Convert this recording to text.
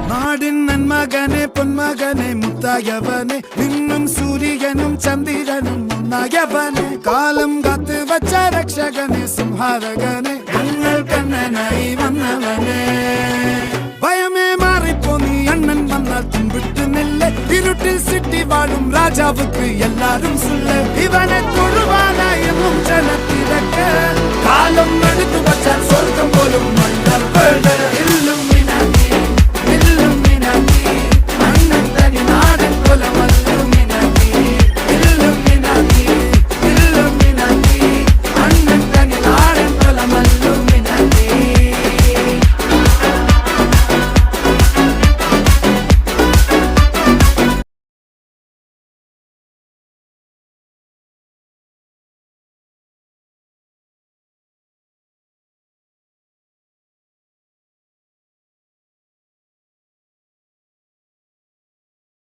നാടിൻ നന്മകനെ പൊന്മകനെ മുത്തായവനെ നിന്നും സൂര്യനും ചന്ദ്രനും ഒന്നായവനെ കാലം കാത്ത് വച്ച രക്ഷകനെ സംഹാരകനെ ഞങ്ങൾ കണ്ണനായി വന്നവനെ ഭയമേ മാറിപ്പോ നീ അണ്ണൻ വന്നാൽ തുമ്പിട്ട് നെല്ല് ഇരുട്ടിൽ സിറ്റി വാഴും രാജാവുക്ക് എല്ലാരും സുല്ല് ഇവനെ തൊഴുവാനായെന്നും ജനത്തിരക്ക് കാലം എടുത്തു വച്ചാൽ സ്വർഗം പോലും മണ്ണൽ ഇല്ലും